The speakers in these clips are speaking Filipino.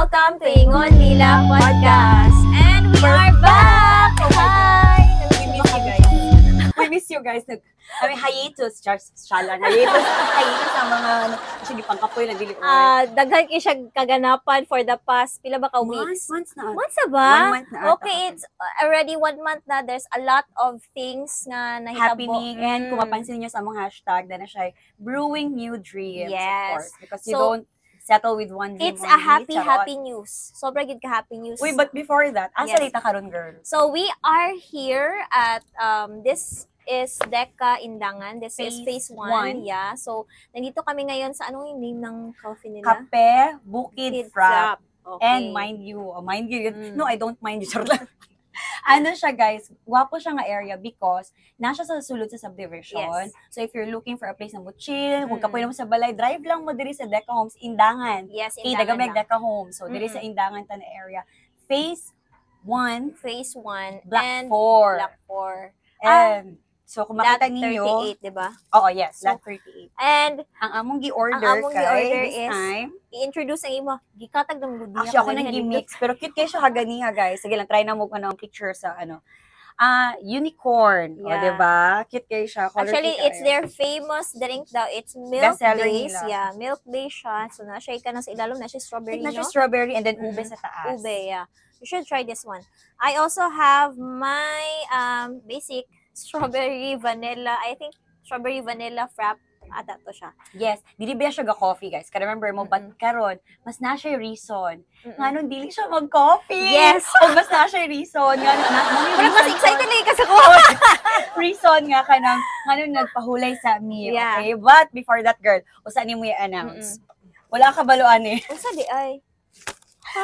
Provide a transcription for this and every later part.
Welcome to Ingon Nila Podcast. And we are back! Hi! We miss you guys. We miss you guys. Hiatus. Hiatus sa mga, sige, pangkapoy na dili. Daghan kayo siya kaganapan for the past, pila ba ka weeks? Months na. Months na ba? 1 month na. Okay, it's already 1 month na. There's a lot of things na nahitabo. Happening. And kung mapansin nyo sa mga hashtag, na siya brewing new dreams, yes. Of course. Because you don't settle with one dream. It's a happy news. Sobra gid ka happy news. Wait, but before that, asa dita karon, girl? So we are here at this is Deca Indangan. This is phase 1. Yeah. So nandito kami ngayon sa anong yung name ng coffee nila? Kape Bukid Frap. Okay. And mind you, no, I don't mind you. Ano siya, guys, wapo siya nga area because nasa sa sulod sa subdivision. Yes. So if you're looking for a place na mo chill, kung kapoy mo sa balay, drive lang mo diri sa Deca Homes, Indangan. Yes, Okay, Indangan dagamay lang. Deca Homes. So diri sa Indangan ta na area. Phase 1, Phase 1 Block and 4. Block 4. And so kung makita Lot ninyo, 38, di ba? oo, yes, So, lot 38. And Ang among gi-order is this time, i-introduce ang imo. Gikatag ng good. actually ako nang gi-mix, pero cute kayo siya haganiha, guys. Sige lang, try na mo ng picture sa ano. Unicorn. Yeah. O, diba? Cute kayo siya. Actually, it's their famous drink daw. It's Bestseller milk-based. nila. Yeah, milk-based siya. So, na-shake ka na sa ilalim. Na siya strawberry, na siya no? strawberry and then ube sa taas. Ube, yeah. You should try this one. I also have my basic strawberry vanilla. I think strawberry vanilla frap. Ata to siya. Yes. Dili ba siya ga-coffee, guys? Ka-remember mo, but karon mas na siya reason. Nga nun, dili siya mag-coffee. Yes. O mas na siya reason. Nga nun, Parang mas excited lang kasi ko. reason nga ka nang, nga nun, nagpahulay sa me. Yeah. Okay? But before that, girl, usa ni mo i-announce. Wala ka baluan eh. Unsa di ay?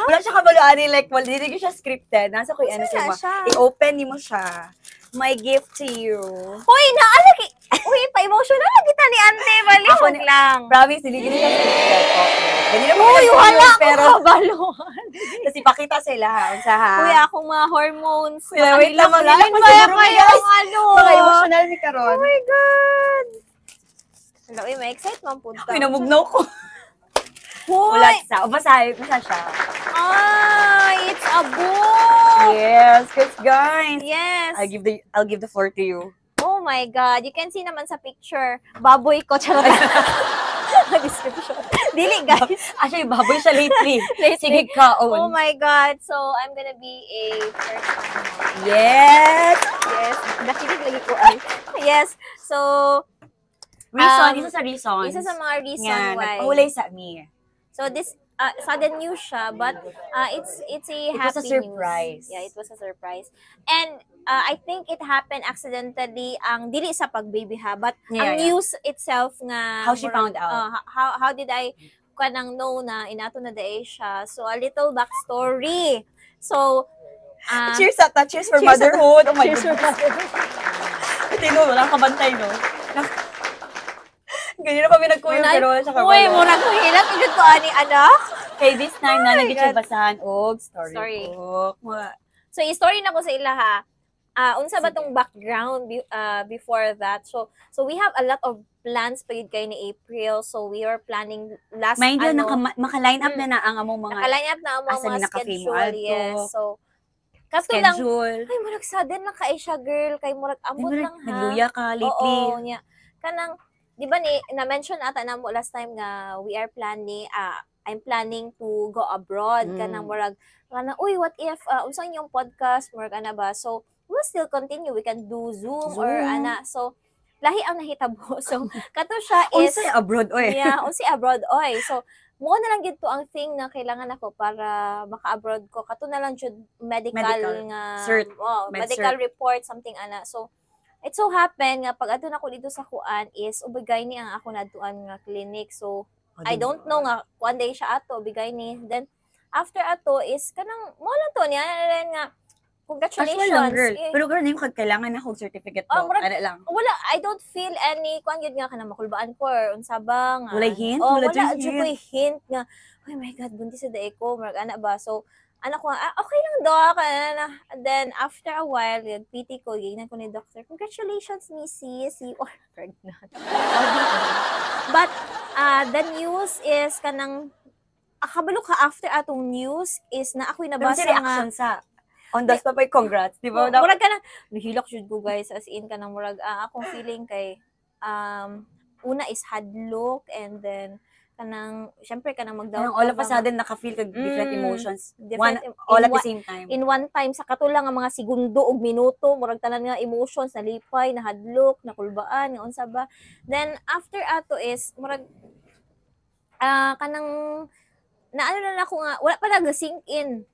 Wala siya kabaluan eh. Like, wala, hindi siya scripted. Nasa ko i-ano Unsa na siya? I-open ni mo siya. My gift to you. Hoy, naalaki. Uy, pa-emotional na kita ni Ante. Balihog lang. Promise, hindi siya scripted. Okay. Hindi na Uy, wala ko pero kabaluan. kasi pakita sila ha. Unsa ha? Uy, akong mga hormones. Wait lang, wait lang. Wala Wala kaya siguro, kaya guys. ang ano. Mga emotional ni Karon. Oh my God. Hello, uy, may excite man po. Uy, namugnaw ko. Hoy! Wala sa. O, basa siya. Ay, it's a book. Yes, guys. Yes. I'll give the floor to you. Oh my God. You can see naman sa picture. Baboy ko. Charot. Description. Dili, guys. Actually, baboy siya lately. Lately. Sige ka, Oh on. my God. So, I'm gonna be a first time. Yes. Yes. Nakilig lagi ko ay. Yes. So, Reason, isa sa reason. isa sa mga reason nga, why. nagpahulay sa me. So this sudden news siya, but it's a It happy was a surprise. news. Yeah, it was a surprise. And I think it happened accidentally ang dili sa pagbaby ha, but ang news itself nga How she found out. How did I kanang know na inato na dae siya. So a little backstory. So Cheers at that. Cheers for cheers motherhood. Oh my cheers for goodness. Tino, wala ka bantay, no? Ganyan na kami nagkuyog, pero wala siya kabalo. Uy, muna ko hilang. Igod ko ani anak. Okay, this time Oh na my naging God. basahan og story. Story. So, i-story na ko sa ila ha. Unsa ba tong background before that? So we have a lot of plans pa yun kayo ni April. So, we are planning last, Mind you, maka-line up na ang among mga naka-line up na ang asa mga ni naka-film schedule. alto, Yes. So, kato lang, schedule. ay, murag sudden lang ka siya, girl. Kay murag ambot lang ha. Nagluya ka lately. Oo, niya. Kanang, di ba na-mention ata na mo last time nga we are planning, I'm planning to go abroad. Kanang murag, uy, what if, unsang yung podcast, murag ana ba? So, we'll still continue. We can do Zoom. Or ana. So, lahi ang nahitabo. So, kato siya is, Unsay abroad, oy. yeah, unsay abroad, oy. So, mo na lang gito ang thing na kailangan ako para maka-abroad ko. Kato na lang jud medical nga cert, medical cert. report something ana. So it so happen nga pag adto na ko dito sa kuan is ubigay ni ang ako nadtuan nga clinic. So I don't know nga kuan day siya ato ubigay ni. Then after ato is kanang mo lang to niya nga congratulations. Casual lang, girl. Pero girl, name kailangan na akong certificate mo. Ano lang. Wala, I don't feel any, kuan yun nga ka na makulbaan ko, or unsa ba nga. Walay hint? Wala dyan dyan ko hint nga, oh my God, buntis sa dae ko, marag ana ba? So, anak ko, okay lang do, and then after a while, yung PT ko, gignan ko ni doctor, congratulations, Mrs. You are pregnant. But, the news is kanang, kabalo ka after atong news is na ako'y Pero si nabasa nga reaction sa on the spot, congrats, di ba? murag ka na nahilak jud ko guys, as in ka nang murag akong feeling kay una is hadlok, and then kanang syempre kanang mag-doubt All of a sudden, naka-feel ka different emotions. All at the same time. In one time, sa katulang nga mga segundo o minuto, murag tanan nga emotions, nalipay, nahadlok, nakulbaan, nga unsa ba. Then, after ato is, murag, kanang, naano na ako nga, wala pa nag-sink in.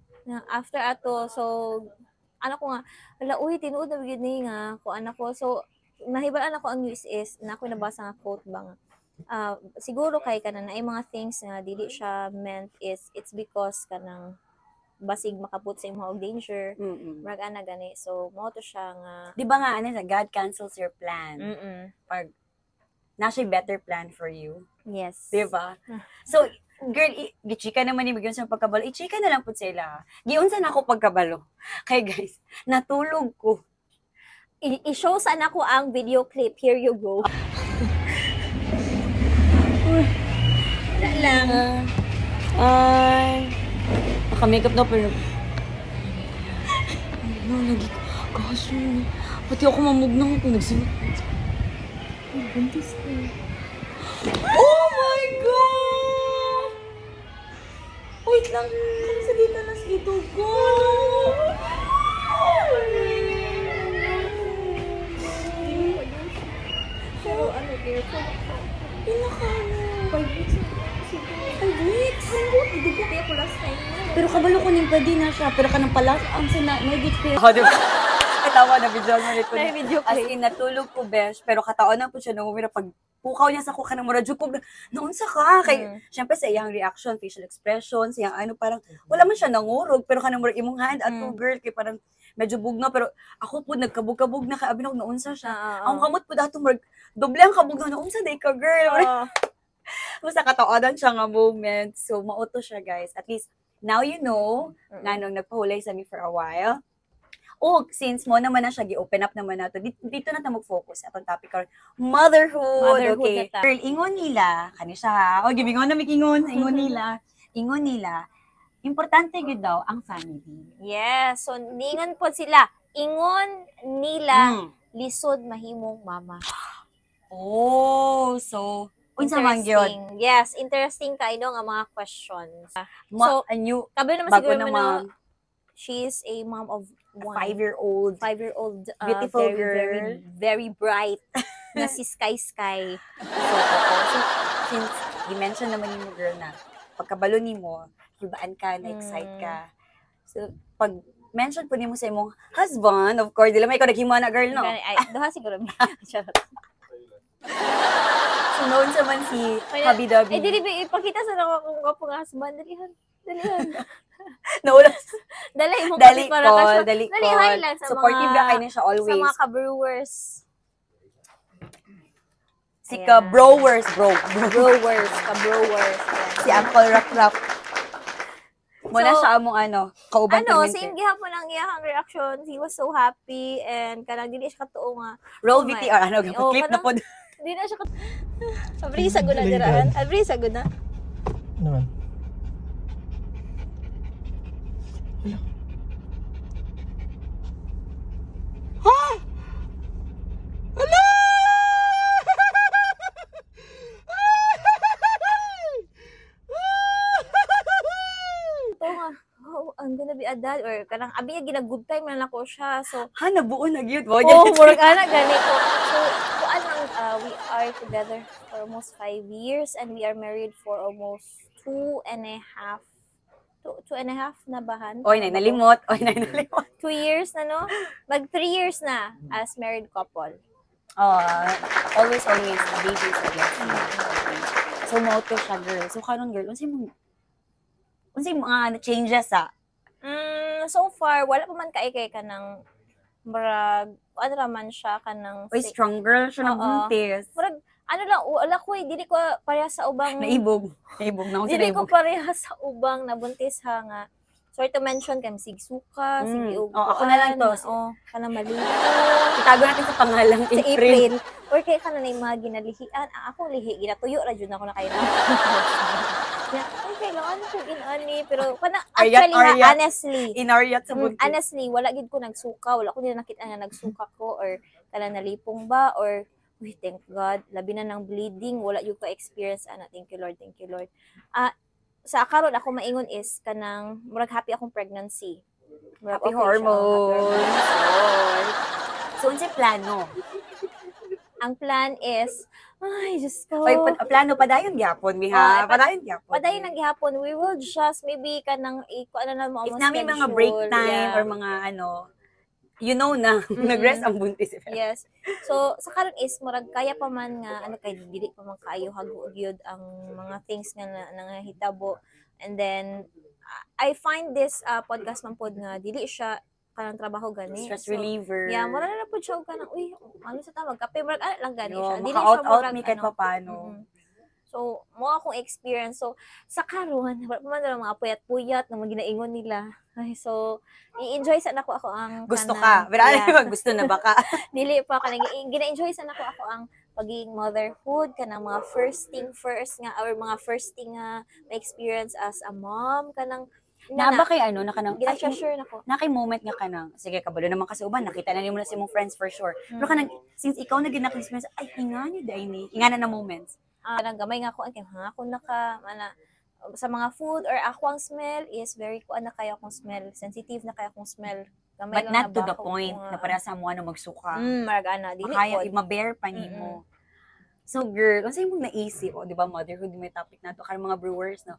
After ato, so, ano ko nga, wala, uy, tinuod na bigyan niya nga, kung ano ko. So, nahibalaan ako ang news is, na ako nabasa nga quote ba nga, siguro kay kanang ay mga things na dili siya meant is it's because kanang basig makaput sa imong og danger. Murag ana gani, so mo to siya nga di ba nga ano, God cancels your plan pag na siya better plan for you, yes, di ba? So girl, gichika naman ni bigyan sa pagkabalo, ichika na lang pud sila, giunsa na ako pagkabalo kay guys, natulog ko. I-show sa anak ko ang video clip, here you go. Wala lang. Ay. Naka-makeup na pero... Ano, nag-kaso. Pati ako mamugnang kung nagsimot. Buntis ko. Oh my God! Wait lang. Kung sa dito na si Dugo. So, ano, careful. Pinakano. 5 weeks. 5 weeks? Idugo kaya ko last time na. Pero kabalo ko ning pwede na siya. Pero kanang pala, ang may experience. Oh, diba? Katawa na video mo nito. May video As clip. in, natulog ko, besh. Pero kataon na po siya nung umira. Pag pukaw niya sa kuka ng mura, ko, naunsa ka? Kay, syempre sa iyang reaction, facial expressions, iyang ano, parang, wala man siya nangurog. Pero kanang mura, imong hand at girl, kay parang, medyo bugna. Pero ako po, nagkabug-kabug na, kaya abinok, naunsa siya. Ang kamot po dato, doble ang kabug na, naunsa day ka, girl. Basta kataonan siya nga moment. So, mauto siya, guys. At least, now you know, na nung nagpahulay sa me for a while. Oh, since mo naman na siya, gi-open up naman na to, dito na tayo mag-focus atong topic or motherhood. Okay. Girl, ingon nila, kani siya ha. O, gibingon na mikingon. Ingon nila, importante yun daw ang family. Yes, so ningon po sila. Ingon nila, lisod mahimong mama. Oh, so, unsa man gyud? Yes, interesting kayo nga mga questions. So, kabi naman bago siguro na mo, she is a mom of one. 5-year-old. Beautiful very, girl. very, very bright. na si Sky. So, since i-mention naman ni mo, girl, na pagkabalo ni mo, hibaan ka, na-excite ka. So, pag mention po ni mo sa imong husband, of course, dila may ikaw naghimo na, girl, no? Ay, doha siguro. So, noon sa man si Habidabi. Eh, dili ba, ipakita sa nako kung ako nga husband. Dalihan. Naulas. Dali mo Dali para ka siya. Dali Dalihan lang sa supportive na kayo niya siya always. Sa mga ka-brewers. Si ka-brewers, Brewers. Si Uncle Rap. Muna So, siya among kauban same gihapon ang iyang reaction. He was so happy and kanang dili siya katuo nga. Roll VTR, clip na po. Di na siya Abri sa guna diraan. Abri sa guna. Naman. I'm gonna be a dad or kanang abi nga gina-good time na nako siya. So, Nabuo na gyud. murag ana ganito. So, we are together for almost 5 years and we are married for almost 2.5 na bahan. Oy, nalimot. 2 years na, no? Mag 3 years na as married couple. Always, babies are blessing. So, mauto siya, girl. So, karon girl, unsay mga changes So far, wala pa man kay ka ng murag, ano raman siya ka ng... Oy, strong girl siya ng buntis. Murag, ano lang, wala ko dili ko pareha sa ubang... Naibog na ako sa Dili ko pareha sa ubang nabuntis ha nga. Sorry to mention, kami sig suka, sig iuguan. Ako na lang to. Kanang malito. Itago natin sa pangalang Sa April. Or kaya ka na yung mga ginalihian. Ako lihi, ginatuyo ra dyan ako na kayo na. Yeah, ay, kailangan ko ani. Pero, Aryat, actually, ha, aryat. honestly, Inaryat sa buntis. honestly, wala gid ko nagsuka. Wala ko din nakita nga nagsuka ko or kanang nalipong ba or uy, thank God, labi na ng bleeding, wala yung ka-experience thank you Lord, thank you Lord. Sa karon ako maingon is kanang murag happy akong pregnancy. Murag Happy okay siya, happy hormones. hormones. So, unsay plano? Ang plan is, ay, Diyos ko. Oy, plano padayon gyapon mi ha. Padayon gyapon. Padayon ng gihapon, we will just maybe kanang ano na mo if namin mga break time or mga you know na, nag-rest ang buntis. Yes. So, sa karon is, murag kaya pa man nga, kay dili pa man kaayo hago-gyud ang mga things nga nangahitabo. And then, I find this podcast man pod nga, dili siya kanang trabaho gani. Stress reliever. Yeah, mura na po siya kanang, uy, ano sa tawag, kape, murag lang gani siya. Dili Maka-out siya murag, me kahit paano. So, mo akong experience. So, sa karon, wala pa man na mga puyat-puyat na mga ginaingon nila. Ay, so, i-enjoy sa nako ako ang gusto ka. Pero ano gusto na baka? Dili pa kanang gina-enjoy sa nako ako ang pagiging motherhood kanang mga first thing first nga or mga first thing nga ma-experience as a mom kanang ba kay nakanang gina-sure nako. Na kay moment nga kanang sige kabalo naman kasi uban nakita na nimo na sa imong friends for sure. Pero kanang since ikaw na gina-experience ay ingani dai ni. Ingana na moments. Kanang gamay nga ako kay ako naka sa mga food or ako ang smell is very na kaya akong smell, sensitive na kaya akong smell. Gamay but not to the point na para sa mo magsuka. Marag ana dili kaya i-bear pa nimo. So girl, unsa imong naisip di ba motherhood may topic nato kay mga brewers no.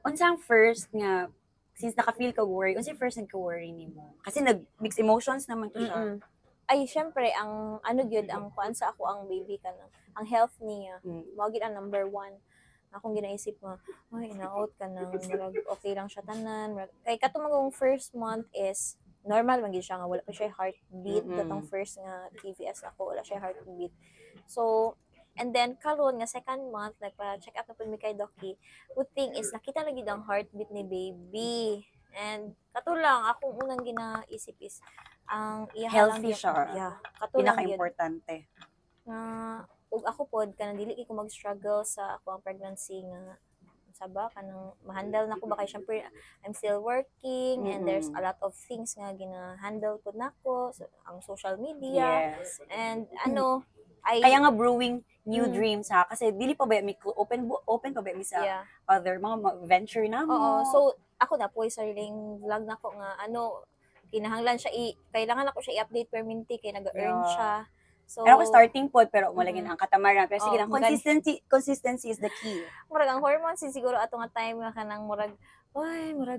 Unsa ang first nga since naka-feel ka worry, unsa first nagka-worry nimo? Kasi nag-mixed emotions naman to siya. Ay syempre ang gyud ang kuan sa ako ang baby kanang ang health niya. Mao gyud ang number 1. Akong ginaisip nga, ay, na-out ka nang okay lang siya tanan. Kay katumagong first month is normal man gyud siya nga wala pa siya heartbeat katong first nga TVS ako wala siya heartbeat. So and then karon nga second month nagpa-check up na pud mi kay Doki. Good thing is nakita na gyud ang heartbeat ni baby. And katulang akong unang ginaisip is ang healthy siya. Yeah, katulang pinaka-importante. Ug ako pod kanang dili ko mag-struggle sa ako ang pregnancy nga saba kanang ma-handle nako ba kay syempre I'm still working and there's a lot of things nga gina-handle pod nako ang social media. Yes. And kaya nga brewing new dreams ha kasi dili pa ba mi open pa ba mi sa other mga venture na mo. Oo, so ako na po sariling vlog nako nga kinahanglan siya kailangan ako siya i-update permanently kay nag-earn siya. So, pero ako starting pod pero malagin ang katamaran pero sige lang consistency is the key. Murag ang hormones siguro ato nga time nga kanang murag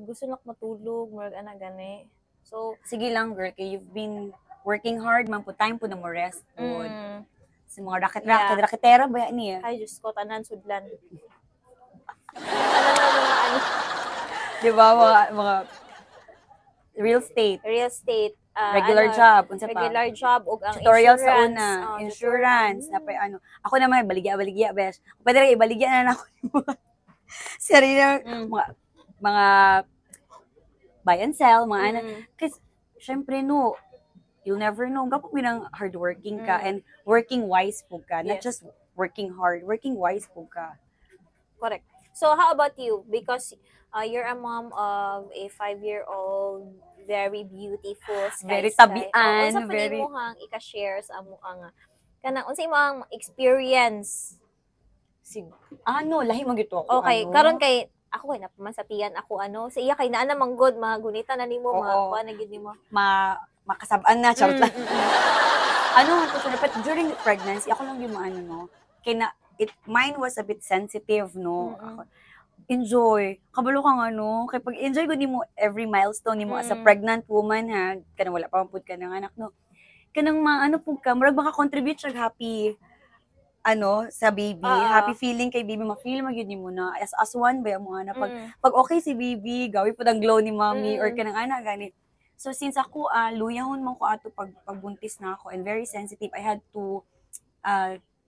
gusto nak matulog murag ana gani. So sige lang girl kay you've been working hard man po time po na mo rest pod. Sa mga raketera ba niya? Ay Diyos ko tanan sudlan. Di ba mga real estate regular job unsa pa regular job ug ang tutorial sa una insurance na pa ako naman baligya bes pwede ra ibaligya na ako sarili mga buy and sell mga kasi syempre no you'll never know gapo binang hardworking ka and working wise po ka not just working hard working wise po ka. Correct. So how about you because you're a mom of a 5-year-old very beautiful very tabian unsa pa nimo hang ika-share sa amo nga kanang unsa imong experience lahi man gito ako okay karon kay ako kay napamasapian ako sa iya kay naa namang good mga gunita na nimo mga na gid nimo makasab-an na charot lang but during pregnancy ako lang yung kay mine was a bit sensitive no enjoy kabalo ka kay pag enjoy gud nimo every milestone nimo as a pregnant woman ha kanang wala pa pud ka ng anak no kanang pud ka murag maka-contribute siya happy sa baby happy feeling kay baby ma-feel magyud nimo na as one ba mo na pag okay si baby gawi pud ang glow ni mommy or kanang anak gani so since ako luyahon man ko ato pagbuntis na ako and very sensitive I had to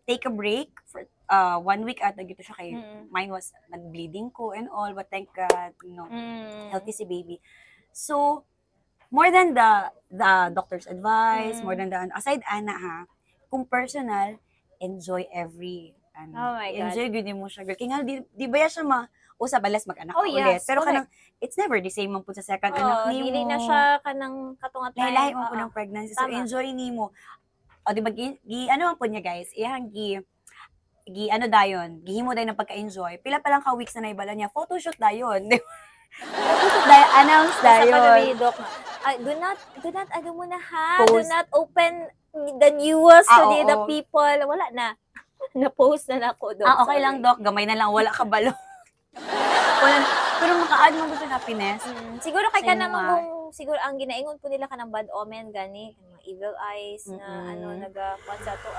take a break for 1 week ata gito siya kay mine was nag-bleeding ko and all but thank God healthy si baby. So more than the doctor's advice more than the aside ana ha kung personal enjoy every Oh my God. Enjoy gud mo siya girl. Kaya nga di ba siya usa balas mag-anak ka ulit. Yes, Pero correct. kanang it's never the same man po sa second anak nimo. Dili na siya kanang katungat lahi mo po ng pregnancy. So Tama. enjoy nimo. O di ba ano man po niya guys, iyang ano dayon, gihimo dayon ng pagka-enjoy. Pila pa lang ka weeks na naibala niya, photoshoot dayon. Photoshoot dayon, announce dayon. Doc, do not, ano mo na ha, Post. do not open the news to the oo. people. Wala na. Na-post na ako, Doc. Okay lang, Doc. Gamay na lang. Wala ka balo. Wala. Pero maka-add mo sa happiness. Siguro kay ka Same naman nga. kung, siguro ang ginaingon po nila ka ng bad omen, gani, mga evil eyes, na nagakuan sa to.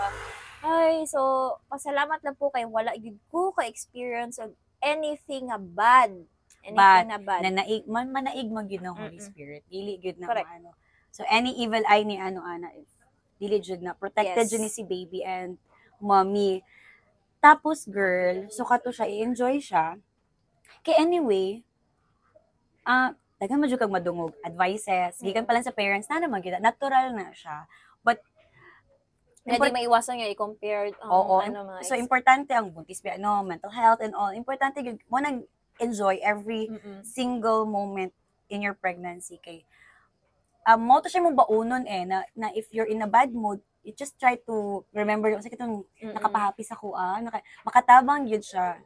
Ay, so, pasalamat lang po kayo. Wala yun ko ka-experience of anything na bad. Anything na bad. Manaig man yun ng Holy Spirit. Dili yun na Correct. ano. So, any evil eye ni ana, dili yun na. Protected Yes. yun ni si baby and mommy. Tapos, girl, so kato siya, i-enjoy siya. Kaya anyway, dagan man jud kag madungog advices. Gikan pa lang sa parents na naman kita. Natural na siya. But Hindi maiwasan nga i-compare. Oo. Mga So, importante ang buntis, mental health and all. Importante mo nang enjoy every single moment in your pregnancy. Kay, mo to siya mong baunon na if you're in a bad mood, you just try to remember yung itong nakapahapis ako, makatabang yun siya.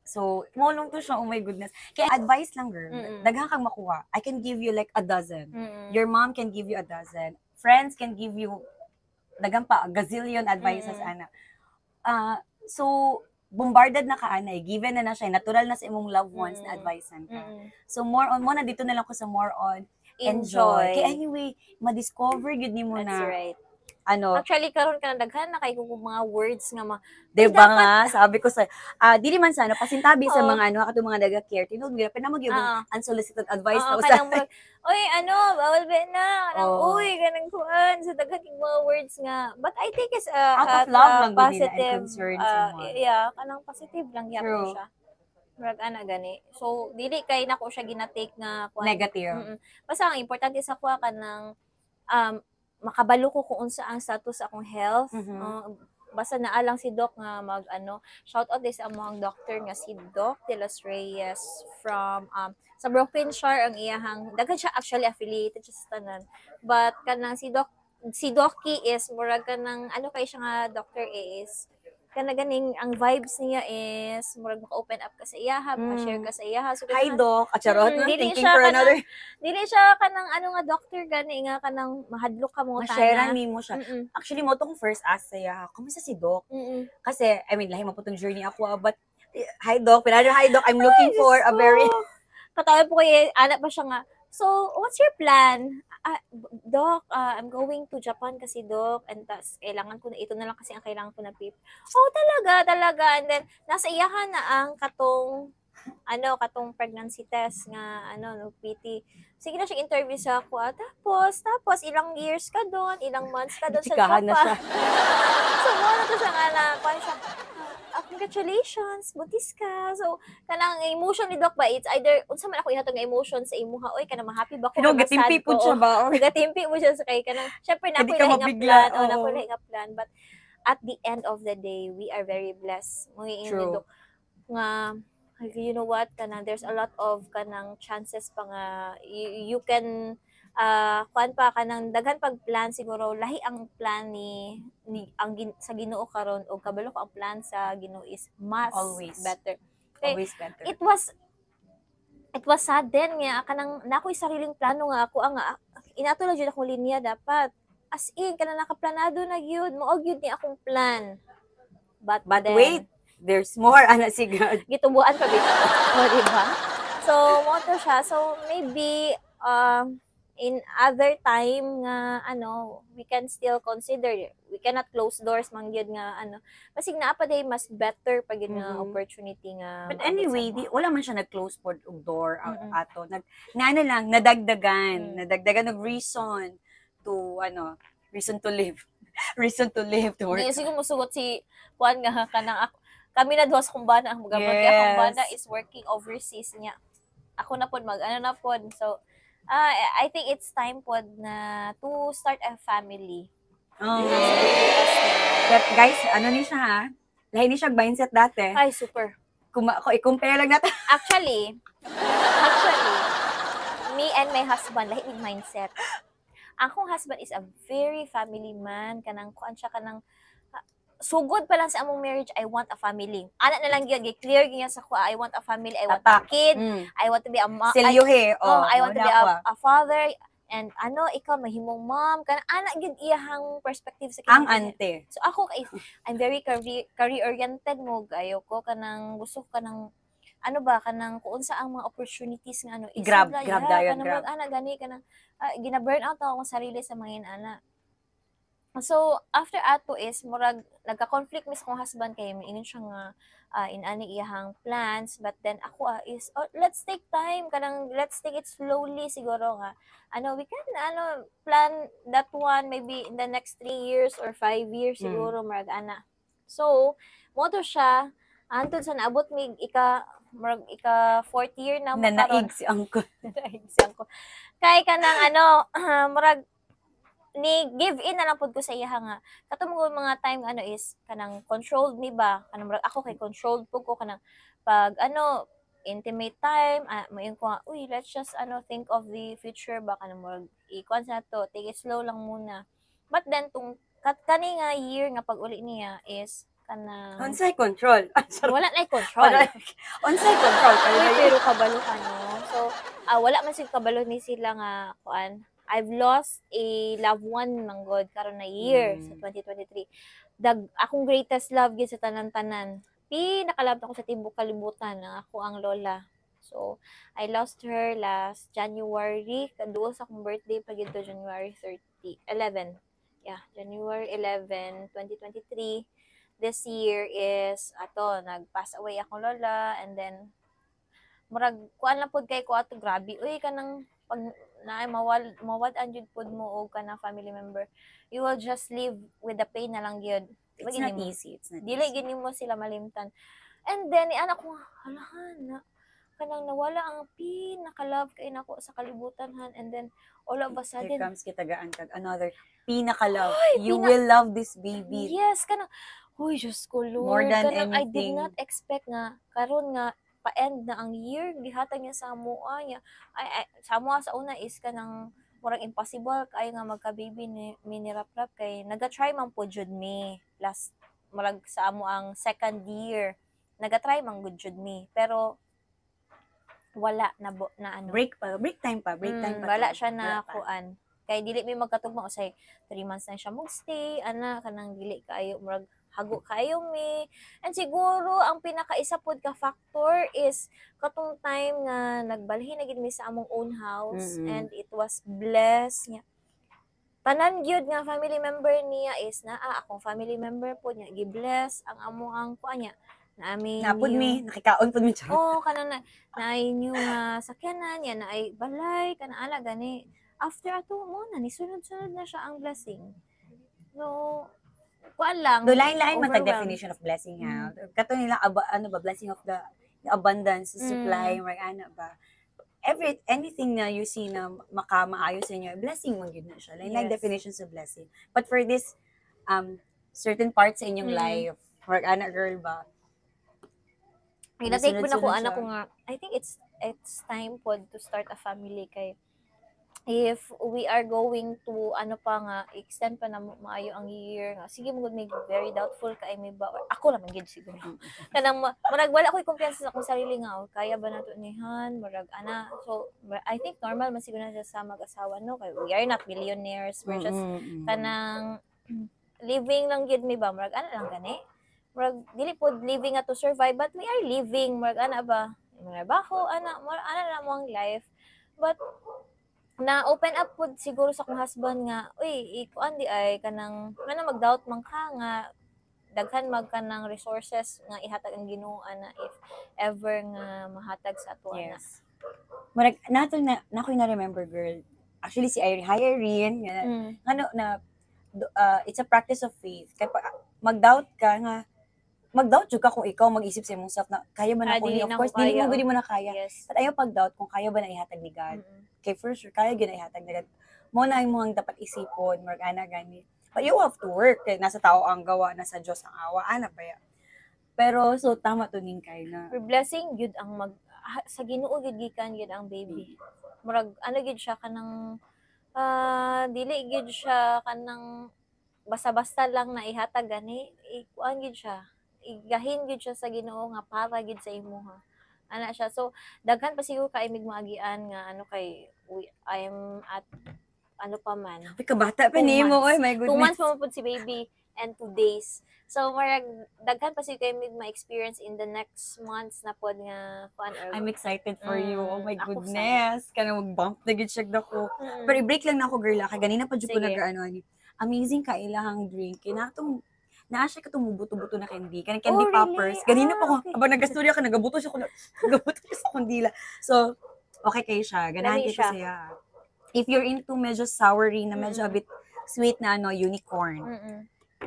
So, mulong to siya, oh my goodness. Kaya advice lang, girl. Daghang kang makuha. I can give you like a dozen. Your mom can give you a dozen. Friends can give you daghang pa, gazillion advices, ana. So, bombarded na ka, ana. Given na siya. Natural na sa imong loved ones na advicean ka. So, more on, na dito na lang ko sa more on enjoy. Kaya anyway, ma-discover yun ni mo na. That's right. Actually, karon ka na daghan na kay kung mga words nga Diba nga, sabi ko sa, dili man sana, pasintabi sa mga katong mga daga-care, tinod nila, pinamag-ibang unsolicited advice na usahay. Uy, bawal ba na? Uy, ganang kuan. So, daghan yung mga words nga. But I think it's out of love lang positive. and concern sa mga. Yeah, kanang positive lang yapon siya. Murag ana gani. So, dili kay nako siya ginatake nga kuan. Negative. Basta ang importante sa kuha kanang makabalo ko kung unsa ang status akong health. Basta naalang si Doc nga shout out sa among doctor nga si Doc De Los Reyes from sa Brooklyn Shore ang iyahang daghan siya actually affiliated siya sa tanan. But kanang si Docky is murag kanang kay siya nga doctor is kana ganing ang vibes niya is murag maka-open up ka sa iyaha, maka-share ka sa iyaha. So, hi Doc, charot na thinking siya for another. Dili siya kanang nga doctor gani nga kanang mahadlok ka mo tana. Ma-share mo siya. Actually mo tong first ask sa iyaha, kumusta si Doc? Kasi I mean lahi mo putong journey ako but hi Doc, hi Doc, I'm looking for a very katawa po kay anak pa siya nga. So, what's your plan? Doc, I'm going to Japan kasi, Doc. And tas, kailangan ko na, ito na lang kasi ang kailangan ko na pip. Oh, talaga. And then, nasa iyahan na ang katong pregnancy test nga, PT. Sige na siya interview sa ako. Tapos, ilang years ka doon, ilang months ka doon sa Japan. Na siya. So, na to siya nga na, siya, congratulations, buntis ka. So, kanang emotion ni Doc ba, it's either, unsa man ako ihatag nga emotion sa imuha, oy, kanang mahappy ba ko, gatimpi po siya ba? Gatimpi mo siya sa kay kanang, syempre, napulihin nga plan, but at the end of the day, we are very blessed. Mga ni Doc, nga, you know what, kanang, there's a lot of kanang chances pa nga, you can, kuan pa kanang daghan pag plan siguro lahi ang plan ni sa Ginoo karon o kabalo ko ang plan sa Ginoo is always better. Okay? Always better. It was sudden nga kanang nakoy sariling plano nga ako ang inato lang jud akong linya dapat as in kanang nakaplanado na gyud mao gyud ni akong plan. But then, wait, there's more ana si God. Gitubuan pa bitaw, di ba? So mo to siya. So maybe in other time nga we can still consider, we cannot close doors man gyud nga basig naa pa day mas better pag yun nga opportunity nga. But anyway, wala man siya nag-close port og door ato. Nadagdagan og reason to live. Reason to live to work. Di siguro musugot si Juan nga kanang kami na dos kumbana ang mga akong bana is working overseas niya. Ako na pod na pod. So I think it's time po na to start a family. But guys, ni siya ha? Lahi ni siya mindset dati. Ay, super. I-compare lang natin. Actually, me and my husband, lahi yung mindset. Akong husband is a very family man. Kanang kuan siya kanang sugod pa lang sa among marriage, I want a family. Ana na lang gi-clear niya sa ko, I want a family, I want a kid, I want to be a mom. I want to be a father. And ikaw mahimong mom kana ana gid iyahang perspective sa ang ante. So ako I'm very career oriented mo, gayo ko kanang gusto ko kanang kanang kung sa ang mga opportunities nga grab dayon grab ana gani kanang gina-burn out ako sa sarili sa mga ana. So, after ato is, murag, nagka-conflict mis kong husband kay ingon siya nga, inani iyahang plans, but then ako is, let's take time, let's take it slowly siguro nga. We can, plan that one, maybe in the next 3 years or 5 years siguro, murag, ana. So, moto siya, antod sa naabot mig, ika 4th year na mo karon. Nanaig si Angkol. Kay kanang, murag, ni give in na lang pud ko sa iya nga katong mga time is kanang controlled mi ba kanang ako kay controlled pud ko kanang pag intimate time mayon ko uy let's just think of the future ba kanang murag ikon sa to take it slow lang muna but then tung kani nga year nga pag uli niya is kanang onsay control wala na control onsay control pero kabalo so wala man sig kabalo ni sila nga kuan I've lost a loved one ng God karon na year sa 2023. Akong greatest love gyud sa tanan-tanan. Pinakalove ako sa tibuok kalibutan ng ako ang lola. So, I lost her last January. Kaduol sa akong birthday pag ito January 11. Yeah, January 11, 2023. This year is nag-pass away akong lola and then murag kuan lang pud kay ko ato grabe. Uy kanang pag na mawad-an jud pud mo og kana family member, you will just live with the pain na lang gyud. It's not easy. Dili gini mo sila malimtan. And then anak ko halahan na kanang nawala ang pinaka-love kay nako sa kalibutan and then all of a sudden here comes kitagaan kag another pinaka-love. You will love this baby. Yes kanang huy Diyos ko Lord, more than kanang anything. I did not expect nga karon nga pa-end na ang year gihatag niya sa amoa niya sa amoa sa una is kanang murag impossible kay nga magka-baby ni rap kay naga-try man po jud mi last murag sa amo ang second year naga-try man gud jud mi pero wala na break time pa wala siya na kuan kay dili mi magkatugma usay 3 months na siya magstay kanang dili kaayo murag hago kayo mi. And siguro, ang pinakaisa pod ka factor is katong time nga nagbalhin na gid mi sa among own house and it was blessed niya. Tanan gyud nga family member niya is akong family member po niya gi-bless ang among ang kuan niya. Napod mi, nakikaon pod mi charot. Kanang naay new nga sakyanan niya naay balay kana ala gani. After ato mo na ni sunod-sunod na siya ang blessing. So, kuan lang. Do lain-lain man tag definition of blessing ha. Kato nila blessing of the abundance, supply, ba. Anything na you see na maayos sa inyo, blessing man gyud na siya. Lain definitions of blessing. But for this certain parts sa inyong life, girl ba. Take mo na ko anak ko nga. I think it's time pod to start a family kay if we are going to extend pa na maayo ang year nga sige mo may very doubtful kay may ba ako naman gid siguro kanang murag wala ko'y kumpiyansa sa akong sarili nga kaya ba nato nihan murag so I think normal man siguro na siya sa mag-asawa no kay we are not millionaires we're just kanang living lang gid mi ba murag lang gani murag dili pod living to survive but we are living murag ba trabaho na mo ang life but na open up pud siguro sa akong husband nga ikuan di ay kanang mag-doubt man ka nga daghan magkanang resources nga ihatag ang Ginoo na if ever nga mahatag sa ato na. Murag nato na ako'y na remember girl. Actually si Irene it's a practice of faith. Kaya mag-doubt ka nga mag-doubt jud ka kung ikaw mag-isip sa imong self na kaya ba na ko ni of course dili mo na kaya. Yes. But ayaw pag-doubt kung kaya ba na ihatag ni God. Kay for sure kaya gyud na ihatag ni God. Mo na imong dapat isipon, gani. But you have to work kay nasa tao ang gawa, nasa Dios ang awa, ba ya. Pero so tama to ning kay na. For blessing gyud ang sa Ginoo gyud gikan gyud ang baby. Murag ano gyud siya kanang dili gyud siya kanang basta-basta lang na ihatag gani, kuan gyud siya. Igahin gyud siya sa Ginoo nga para gyud sa imuha. Ana siya. So daghan pa siguro kay maagian nga ano kay I'm at ano pa man. Uy, kabata pa nimo, oy, my 2 goodness. months pa mo si baby and 2 days. So marag daghan pa siguro kay ma-experience in the next months na pod nga kuan or I'm excited for you. Oh my ako goodness. Kana mag-bump na gid siya dako. Pero i-break lang na ako, girl. Kay ganina pa jud ko Sige. nag-ano ani. Amazing ka ilahang drink. Kina tong naa siya katong buto-buto na candy. Kanang candy Oh, poppers. really? Ganina pa ko. Okay. Habang nag-storya ka, nagabuto siya ko. Nagabuto siya sa kondila. So, okay kayo siya. Ganahan Dali kayo siya. siya. If you're into medyo soury na medyo a bit sweet na ano, unicorn.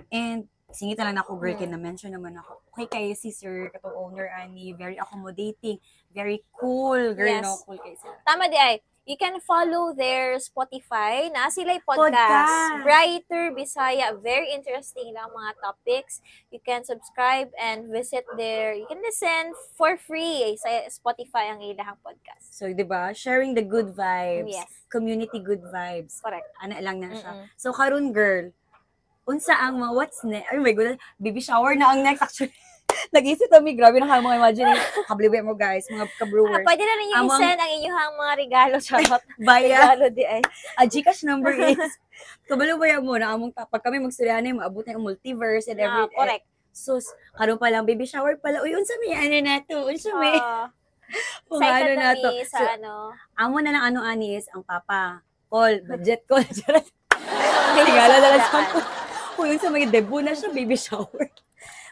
And singit na lang ako, girl, kina-mention naman ako. Okay kayo si sir, katong owner ani, very accommodating, very cool, girl, Yes. no? Cool kayo sila. Tama di ay. You can follow their Spotify. Na sila podcast. Podcast. Brighter Bisaya. Very interesting lang mga topics. You can subscribe and visit their, you can listen for free sa Spotify ang ilahang podcast. So, di ba, sharing the good vibes, Yes. community good vibes. Correct. Ana lang na siya. So, karon girl, unsa ang mga what's next? Oh my goodness, baby shower na ang next actually. Nag-isip kami, grabe na mga imagine. Kabliwe mo guys, mga ka-brewers. Pwede na ninyo Among- i-send ang inyong mga regalo. Charot. Baya, Regalo di ay. Gcash number is, kabalo-baya mo na among pag kami magstoryahan maabot na yung multiverse and everything. Correct. Sus, karon pa lang baby shower pala. Uy, unsa may ano na to? Unsa may kung ano Excited na na to? mi sa So, ano. amo na lang ano ani is ang papa. Call, budget call. Tingala na lang siya. Uy, unsa may debut na siya baby shower.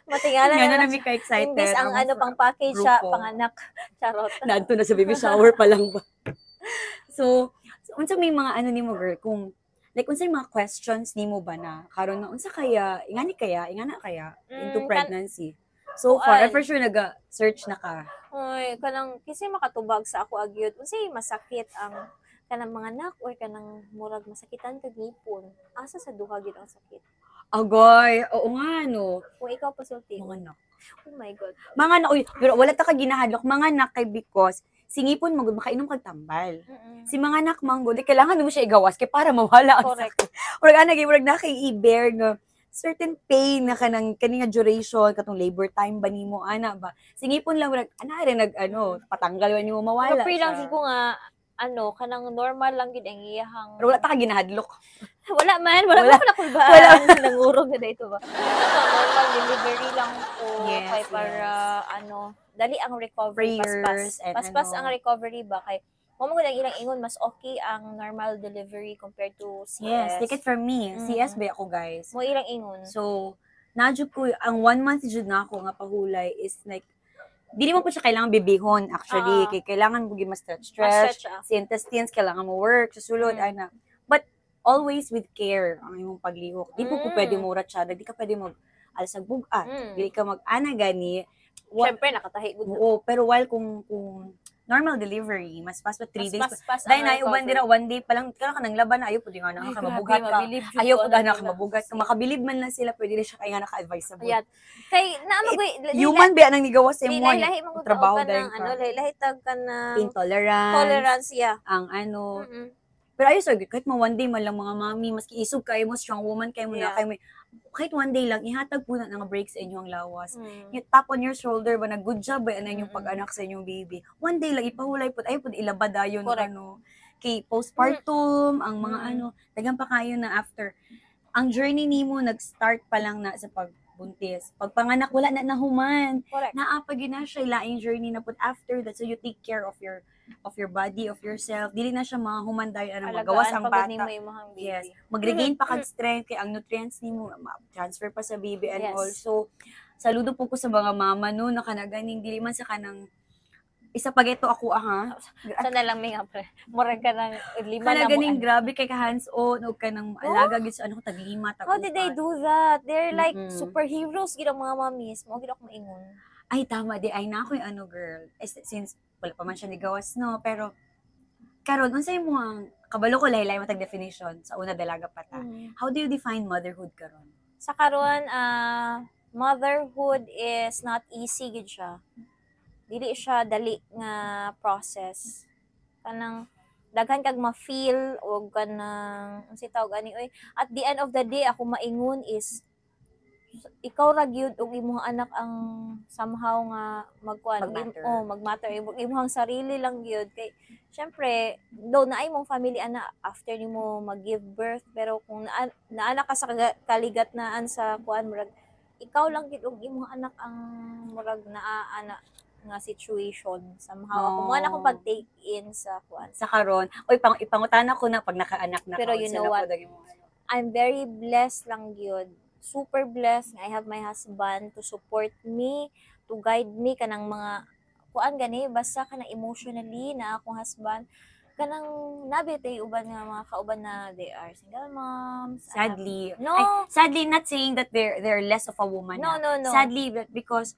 Matingala Nga na na lang mi ka-excited. Imbis ang Amo ano for- pang package siya, grupo. panganak. Charot. Nanto na sa baby shower pa lang ba. So unsa may mga ano nimo girl kung like unsa yung mga questions nimo ba na karon na unsa kaya ingana kaya into pregnancy. So far, Kuan. for sure naga-search na ka. Oy, kanang kasi makatubag sa ako agyud. Unsay masakit ang kanang mga anak or kanang murag masakitan kag ngipon. Asa sa duha gyud ang sakit. Agoy, oo nga no. Kung ikaw pasulti. Mga anak. Oh my god. Mga anak, uy, pero wala ta ka ginahadlok. Mga anak kay because singipon mo makainom kag tambal. Si mga anak manggo, di kailangan mo siya igawas kay para mawala ang Correct. sakit. Murag ana gyud murag na kay i-bear nga certain pain na kanang kani nga duration katong labor time ba nimo ana ba. Singipon lang murag ana rin nag ano patanggal man nimo mawala. Pero lang siya. ko nga ano kanang normal lang gid ang iyahang Pero wala ta ka ginahadlok. wala man Wala. ko nakulbaan. Wala. Nangurog na dito ba. Normal delivery lang ko Yes, kay para ano dali ang recovery Prayers and paspas ano. ang recovery ba kay mo mo lang ilang ingon mas okay ang normal delivery compared to CS. Yes, take it from me. Mm. CS ba ako guys. Mo ilang ingon. So, nadyo ko, ang 1 month jud na ako nga pahulay is like, di naman po siya kailangan bibihon actually. Ah. Kay kailangan mo ma-stretch. Ma-stretch, ah. Si intestines, kailangan mo work, susulod, ana. But, always with care ang imong paglihok. Di po pwede mo ratsyada, di ka pwede mag-alasag bugat. Di ka mag-ana gani. Syempre nakatahi gud. Oo, pero while kung normal delivery, mas fast pa 3 days. Pas Dahil na uban dira 1 day pa lang kaya ka nang laban na ayo pud nga na ka mabugat ka. Ayaw ko na mabugat. Kung makabilib man lang sila, pwede na siya kaya nga naka-advisable. Ayan. Kay naamoy Human ba ang nigawas sa mo? lahi mo trabaho ka dahil ng ano, lahi tag ka ng intolerance. tolerance ya. Ang ano. Mm-mm. Pero ayos, kahit mo 1 day man lang mga mami, maski isog kayo mo, strong woman kayo mo na, Yeah. kayo mo, kahit 1 day lang, ihatag po na nga break sa inyong lawas. Mm. Yung tap on your shoulder ba na good job ba ano yung pag-anak sa inyong baby. 1 day lang, ipahulay po, ay po, ilabad ayon Correct. ano, kay postpartum, ang mga ano, tagang pa kayo na after. Ang journey nimo nag-start pa lang na sa pagbuntis. Pagpanganak, wala na nahuman. Correct. Naapag na siya, laing journey na po after that. So you take care of your body, of yourself. Dili na siya mahuman dahil ano, magawas ang pagod nimo bata. imong baby. Yes. Mag-regain pa kag strength kay ang nutrients nimo transfer pa sa baby and Yes. also saludo po ko sa mga mama no na kanaganing dili man sa kanang isa pa geto ako aha. Sa na lang may nga pre. Murag ka ng lima na mo. Kanaganing grabe kay ka hands on og kanang alaga gid sa ano ko tag lima tag How did they do that? They're like Mm-mm. superheroes gid ang mga mommies. Mo gid ako maingon. Ay tama di ay na ako yung ano girl. Since wala pa man siya nigawas no pero karon unsay mo ang kabalo ko lahi-lahi matag definition sa una dalaga pa ta. How do you define motherhood karon? Sa karon motherhood is not easy gid siya. Dili siya dali nga process. Kanang daghan kag ma-feel o kanang unsa tawag ani oy, at the end of the day ako maingon is ikaw ra gyud ug imong anak ang somehow nga Mag-matter. magmatter imong sarili lang gyud kay syempre though naay mong family ana after nimo mag-give birth pero kung naana ka sa kaligatnaan sa kuan murag ikaw lang gyud ug imong anak ang murag naa ana nga situation somehow ako mo na akong pag-take in sa kuan Sa karon, oy ipangutana ko na pag nakaanak na Pero ka, you unsa know na what? po daging mga ano. I'm very blessed lang gyud. Super blessed nga I have my husband to support me, to guide me kanang mga kuan gani basta kanang emotionally na akong husband kanang nabitay uban nga mga kauban na they are single moms. Sadly. No. Sadly not saying that they're less of a woman. No, no, no. Sadly because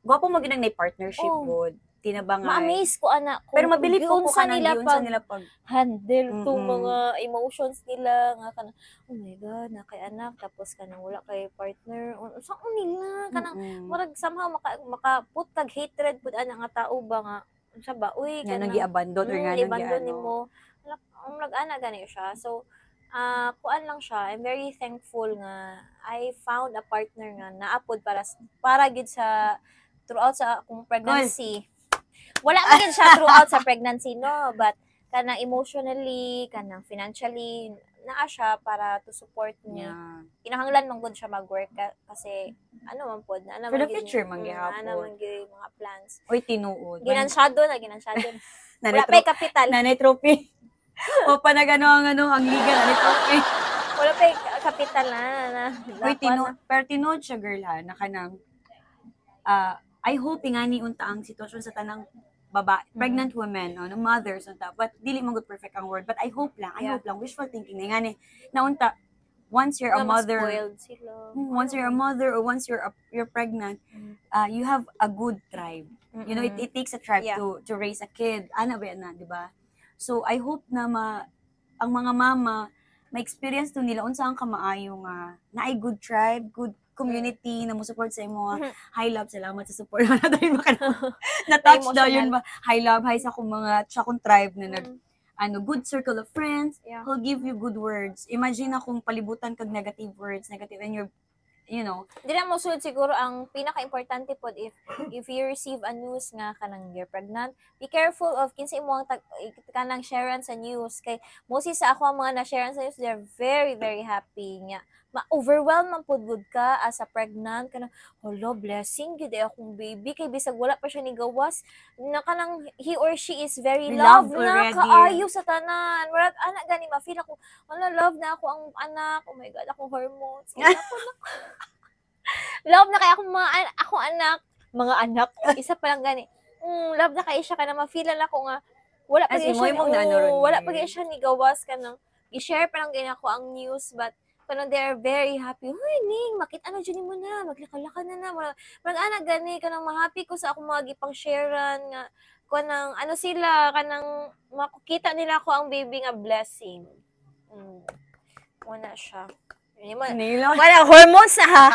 gwapo mo ginang na partnership Oh. good. Tinabangay. Ma-amaze ko anak ko. Pero mabilib po ko sa ka nila pag nila pag handle tong Mm-mm. mga emotions nila nga kanang oh my god na kay anak tapos kanang wala kay partner sa nila kanang murag somehow makaput kag hatred pud ana nga tao ba nga unsa ba uy nga nang gi-abandon or nga nang ibandon gi-ano. nimo murag ana gani siya so kuan lang siya I'm very thankful nga I found a partner nga naapod para gid sa throughout sa akong pregnancy wala man gid siya throughout sa pregnancy no but kanang emotionally kanang financially naa siya para to support me Yeah. kinahanglan man gud siya mag-work kasi ano man pod na For the future man gihapon. ana man gyud mga plans Oy tinuod. ginansyado wala Nanay pay kapital nanay trophy. O pa nagano ang liga nanay trophy. wala pay kapital na Oy pero tinuod siya girl ha na kanang I hope ingani unta ang sitwasyon sa tanang pregnant women no mothers unta but dili man gud perfect ang word but I hope lang wishful thinking na ingani na unta once you're a mother once you're a mother or once you're pregnant you have a good tribe you know it takes a tribe to raise a kid ana ba na di ba so I hope na ang mga mama ma-experience to nila unsa ang kamaayo nga naay good tribe good community na mo support sa imo high love salamat sa support na dahil na touch daw yun ba high love high sa akong mga akong tribe na good circle of friends who'll give you good words imagine na kung palibutan kag negative words negative and you know di na mo sud siguro ang pinaka-importante pod if you receive a news nga kanang you're pregnant be careful of kinsa imong kanang sharean sa news kay mostly sa ako ang mga na-sharean sa news they're very very happy nga ma-overwhelm man pud gud ka as a pregnant kanang hello blessing gid akong baby kay bisag wala pa siya ni gawas na kanang he or she is very loved na kaayo sa tanan murag ana gani ma-feel ako love na ako ang anak oh my god akong hormones love na kay akong mga anak isa pa lang gani love na kay siya kana ma-feel na ako nga wala pa gyud siya wala pa gyud siya ni gawas kanang i-share pa lang gani ako ang news but kanang they're very happy. Huy, Ning, makita na dyan mo na. Maglaka-laka na. Mag-ana gani, kanang ma-happy ko sa akong mga gipang-sharean nga. Kanang, ano sila, kanang makukita nila ko ang baby nga blessing. Muna siya. Wala, hormones na ha.